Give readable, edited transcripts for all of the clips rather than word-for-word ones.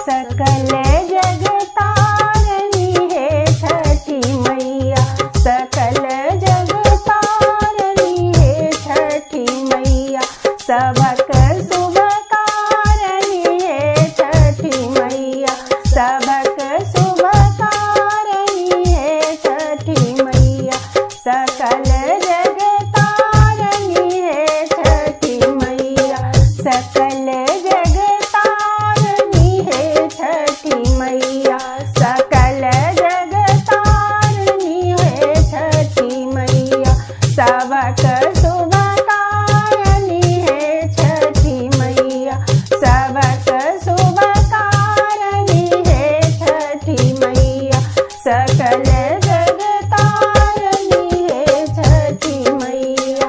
सकल जग तारनी है छठी मैया, सकल जग तारनी है छठी मैया, सबक शुभ कारणी है छठी मैया, सबक शुभ कारणी है छठी मैया, सकल जग तारनी है छठी मैया, सकल जग तारनी है छठी मैया, सकल जग तारनी है छठी मैया, सबक शुभ कारणी है छठी मैया, सबक शुभ कारणी है छठी मैया, सकल जग तारनी है छठी मैया।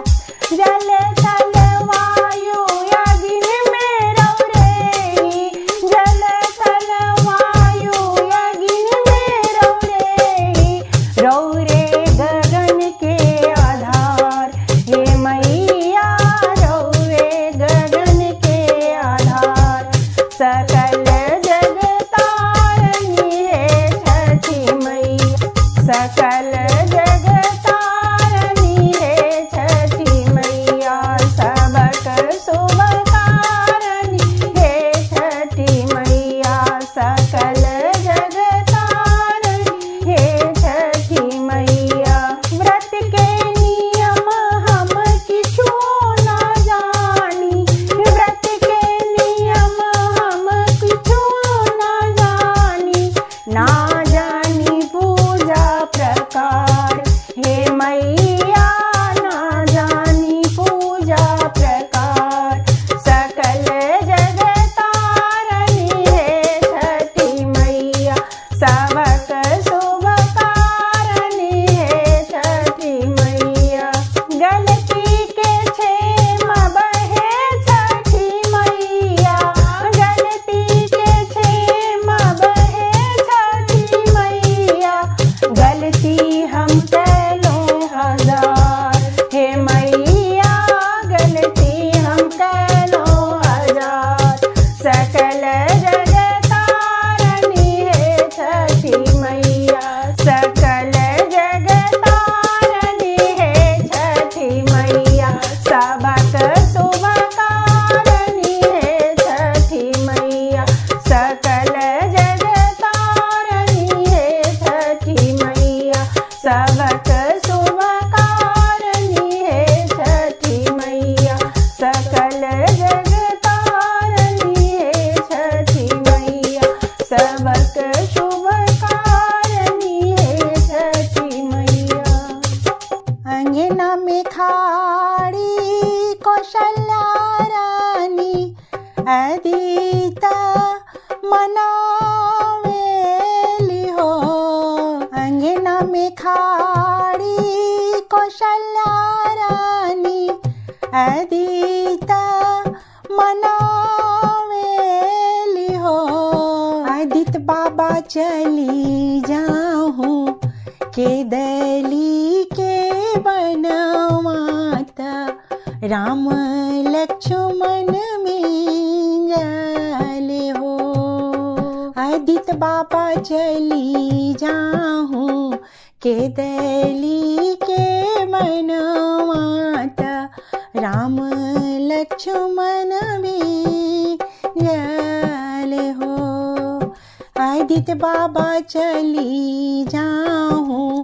जल थल वायु अग्नि में रौरेई, जल थल वायु अग्नि में रौरेई, रौरे गगन के आधार हे मैया, रौरे गगन के आधार, सकल जग तारनी है छठी मैया, सकल जग तारनी है छठी मैया, सबक शुभ कारणी है छठी मैया, सकल जग तारनी है छठी मैया। व्रत के नियम हम किछु न जानी, व्रत के नियम हम किछु न जानी, ना जानी पूजा प्रकार हे मैया, ना जानी पूजा प्रकार, सकल जग तारनी है छठी मैया, सबक शुभ कारणी है छठी मैया। गलती के क्षेम बहे छठी मैया, गलती के क्षेम बहे छठी मैया, गलती हम कैलो हजार हे मैया, गलती हम कैलो हजार, सकल जग तारनी है छठी मैया, सकल जग तारनी है छठी मैया, सबक शुभ कारणी है छठी मैया, सकल जग तारनी है छठी मैया, सबक शुभ कारणी है छठी मैया, सकल जग तारनी है छठी मैया, सबक शुभ कारणी है छठी मैया। अंगना में खाड़ी कौशल्या रानी, अदिता मनावेली हो, अंगना में खाड़ी कौशल्या रानी, अदिता मनावेली हो, आदित बाबा चली जाऊं के दली के बनवाता, राम लक्ष्मण मिंजले हो, आदित बाबा चली जाऊं के दली के बनवाता, राम लक्ष्मण मिंजले हो, आदित बाबा चली जाऊं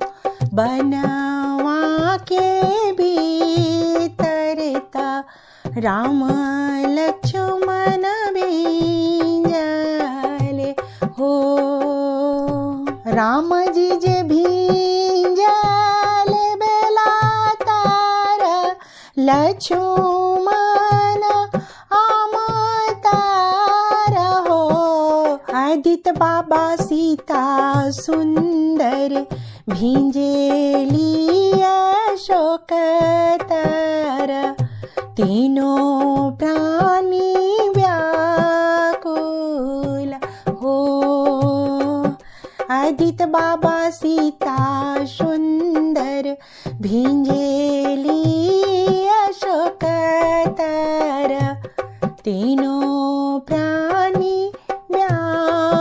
बनवा के भीतरता, राम लक्ष्मण भींजले हो, राम जी जे भींजले बेला तारा, लक्ष्मण आमतारा हो, आदित बाबा सीता सुंदर भींजेली अशोक तारा, तीनों प्राणी व्याकुल हो, आदित बाबा सीता सुंदर भींजेली अशोक तारा, तीनों प्राणी व्याकुल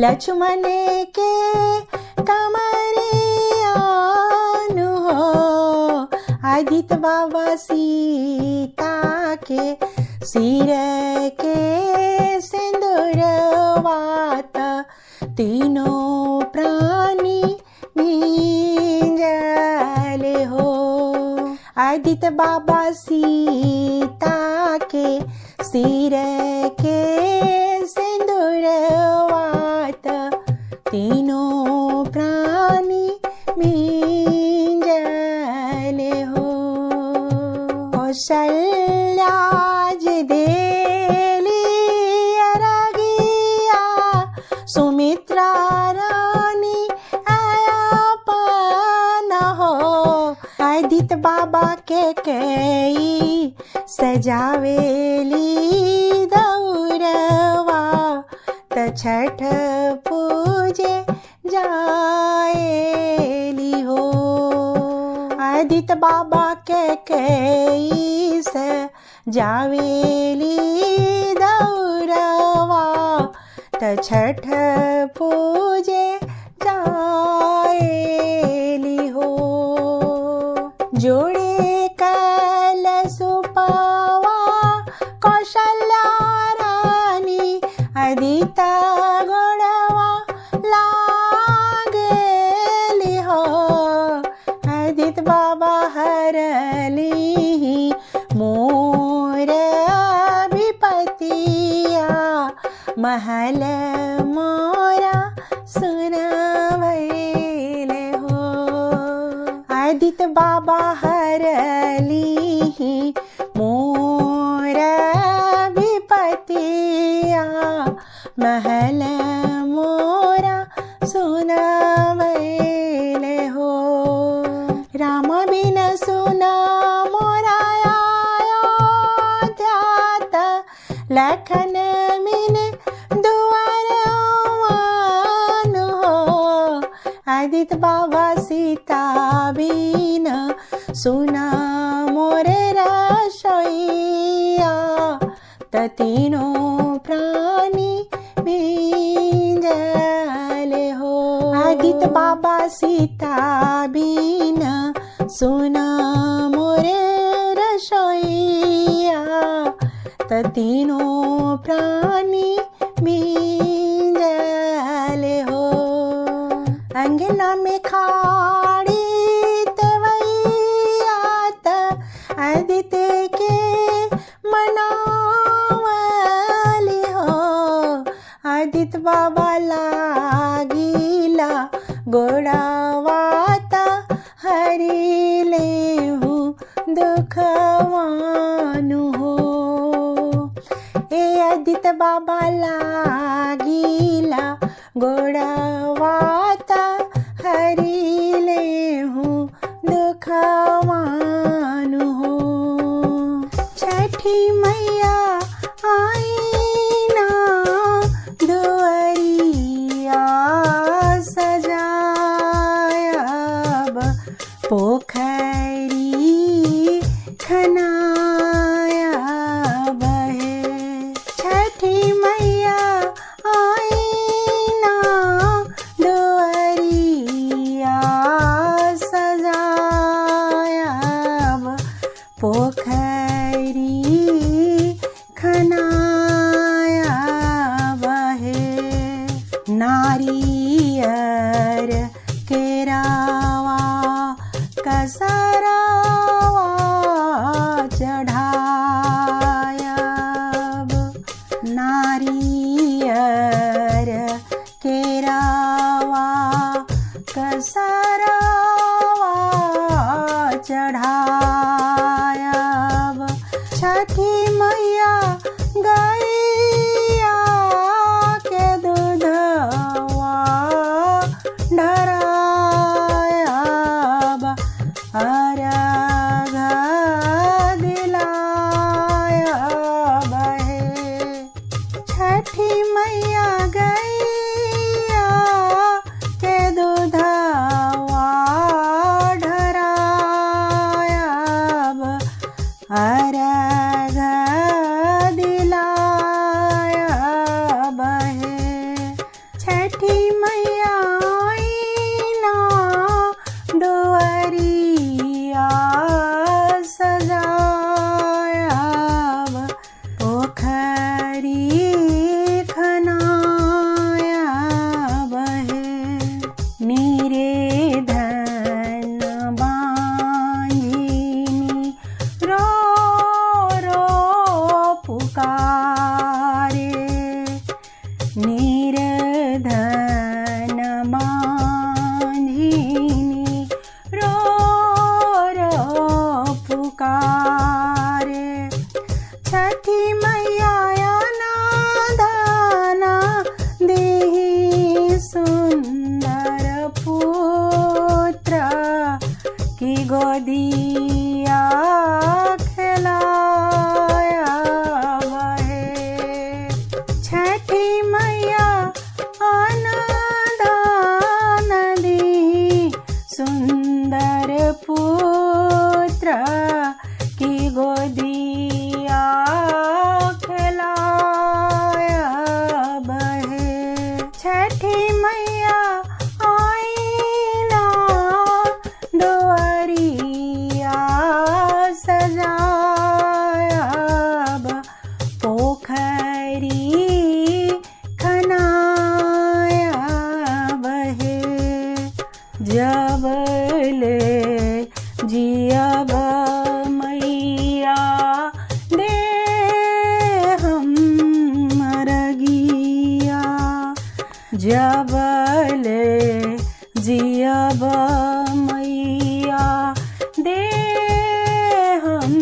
लक्ष्मण के कमरियानु हो आदित्य बाबा सीता के सिर के सिंदूरवात तीनों प्राणी भींजले हो आदित्य बाबा सीता के सिर के सिंदूरवात तीनों प्राणी भींजले हो कौशल्या देली अरगिया सुमित्रा रानी आयापन हो आदित्य बाबा के कई सजावेली दौरवा त छठ पूजे जाएली हो आदित्य बाबा के कई सजावेली दौरवा त छठ पूजे जाएली हो जोड़े कलशुपवा कौशल्या रानी आदित्य गोड़वा लागेली हो आदित्य बाबा हरली मोर विपतिया महल मोरा सुन भैले हो आदित्य बाबा हरली मोर विपतिया महल मोरा सुन भैले हो राम बिन सुन मोरा अयोध्यात लखन बिन दुआरवान हो आदित्य बाबा सीता बिन सुना मोरे रसोइया त तीनों प्राणी भींजले हो आदित्य बाबा सीता बिन सुना मोरे रसोइया त तीनों प्राणी भींजले हो अंगना में खाड़ी तेवैयात आदित्य के मनावली हो आदित्य बाबा लागिला गोड़ावाता हरिले हूँ दुखवानु हो ए आदित्य बाबा लागिला गोड़ावाता हरिले हूँ दुखवानु हो छठी मैया आई ना दुआरिया सजायब पोखरी खनाया बहे छठी मैया आई ना दुआरिया सजायब पोखरी खनाया बहे नारियर केरावा कसरावा चढ़ायब नारियर केरावा कसरावा चढ़ायब छठी मैया गैया के दूधवा ढरायब की गोदिया खिलाया बहे। छठी मैया अनदान दी सुंदर पुत्र की गोदिया खिलाया बहे। छठी मैया आईना दुआरिया सजाया पोखरी खनाया बहे। जबले जियब मैया दे हम रगिया। जबले जियब मैया दे हम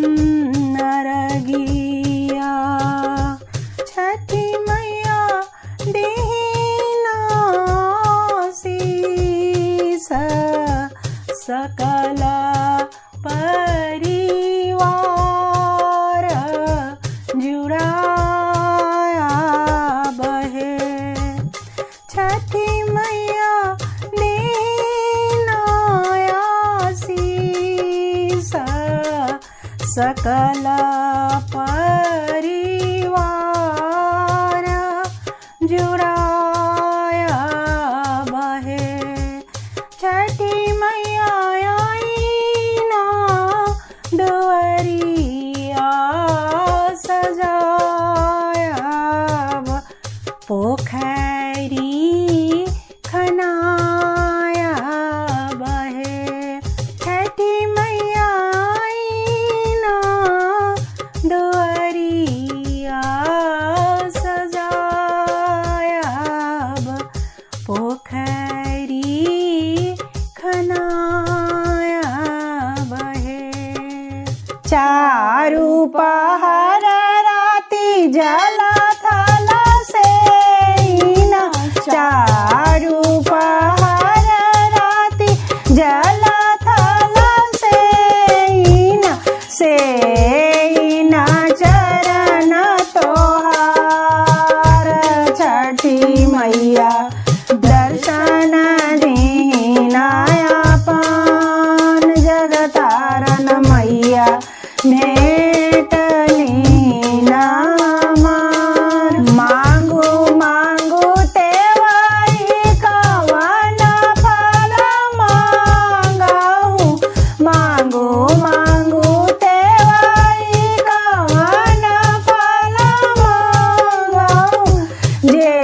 रगिया। छठी मैया दीना शीस सकल परिवार जुड़ाया बहे। छठी मैया दीना शीस सकल परिवार जुड़ाया बहे। छठी मैया आईना दुआरिया सजाया पोखरी खनाया बहे। छठी मैया आईना दुआरिया सजाया पोखरी खनाया बहे। चारू पहर राती जल थल सेना। चारू पहर राती जल थल सेना। सेना चरण तोहार छठी मैया दर्शन दीना आपन जगतारन मैया भेट लीना मार। मांगू मांगू तेवाई कवन फल मांगहूँ। मांगू मांगू तेवाई कवन फल मांगहूँ। जे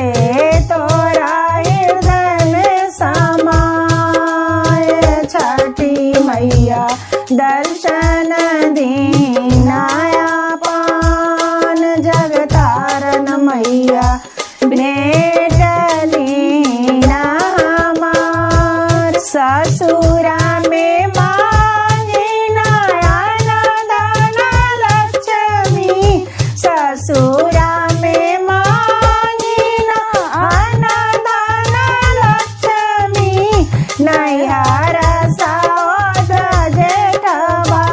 तोरा हृदय में समाए। छठी मैया दर्शन दीना आपन जगतारन मैया भेट लीना हमार। ससुरा में मांगिना अनदान लक्ष्मी। ससुरा में मांगिना अनदान लक्ष्मी। नैहर सावद जेठवा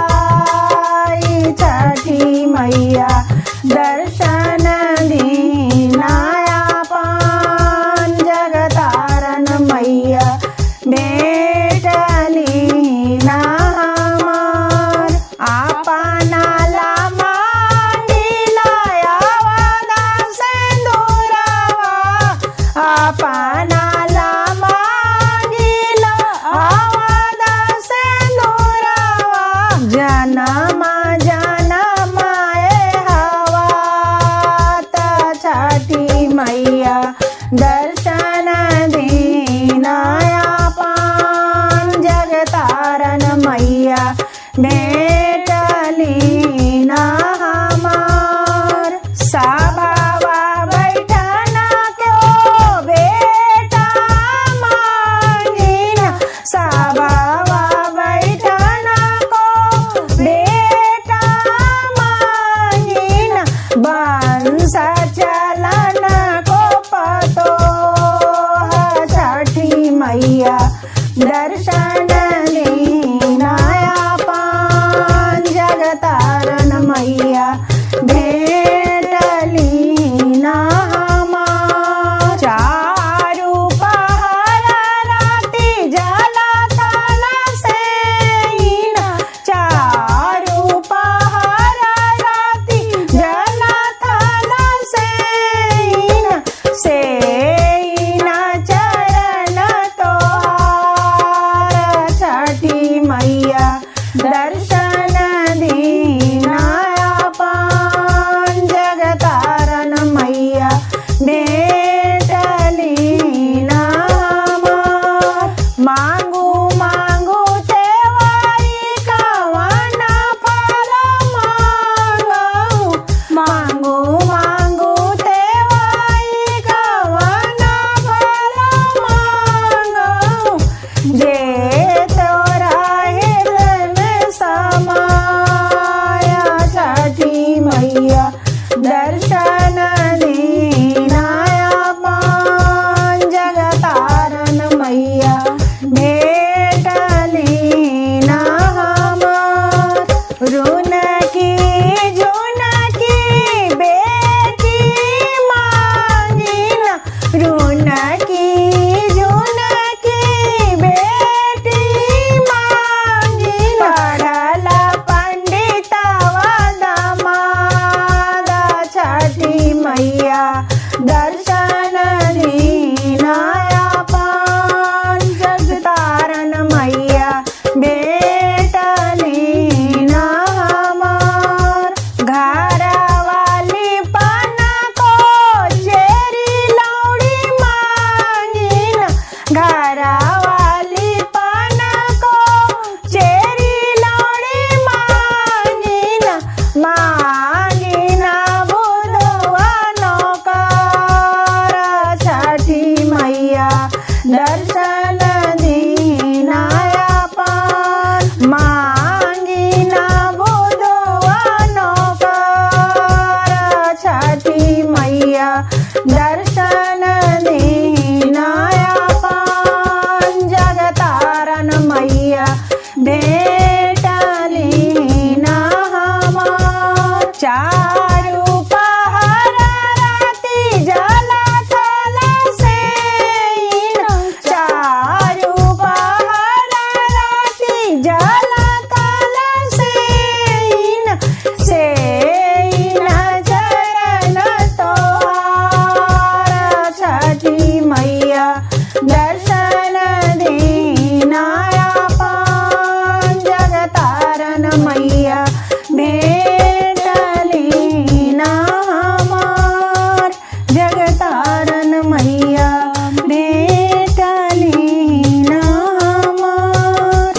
दर्शन दीनाया पान जगतारण मैया भेटली ना हमार। मांगू मांगू तेवाई कवन फल मांगू, मांगू मांगू तेवाई कवन फल मांगू। जे तोरा हृदय में समाया छठी मैया दर्शन दीनाया पान जगतारण मैया भेटली ना हमार। रुन की जुन की बेटी मांगिन, रुन की जुन की बेटी मांगिन। पढ़ल पंडितवा दामाद छठी मैया दर्शन दीनाया पान जगतारण मैया भेटली ना हमार। घरवाली पाना को चेरी लौड़ी मांगिन, घरवाली पाना को चेरी लौड़ी मांगिन। मांगिन बुधवा नौकर छठी मैया दर्शन दीनाया पान। मांगिन बुधवा नौकर छठी मैया दर्शन दीनाया पान जगतारण मैया भेटली ना हमार। चारू पहर राति जला थल सेइन, चारू पहर राति जला थल सेइन। सेइन चरण तोहार छठी मैया दर्शन दीनाया पान जगतारण मैया भेटली ना हमार। जगतारण मैया भेटली ना हमार।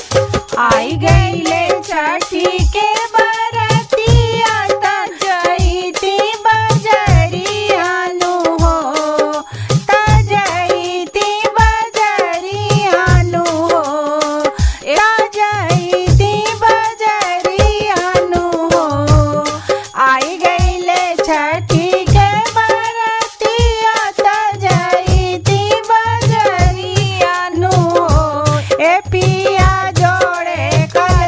आई गईले छठी के बरतिया त जईती बजरियानु हो, त जईती बजरियानु हो, त जईती बजरियानु हो। आई गईले छठी के बरतिया त जईती बजरियानु हो। ए पिया जोड़े कर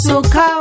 सुखवा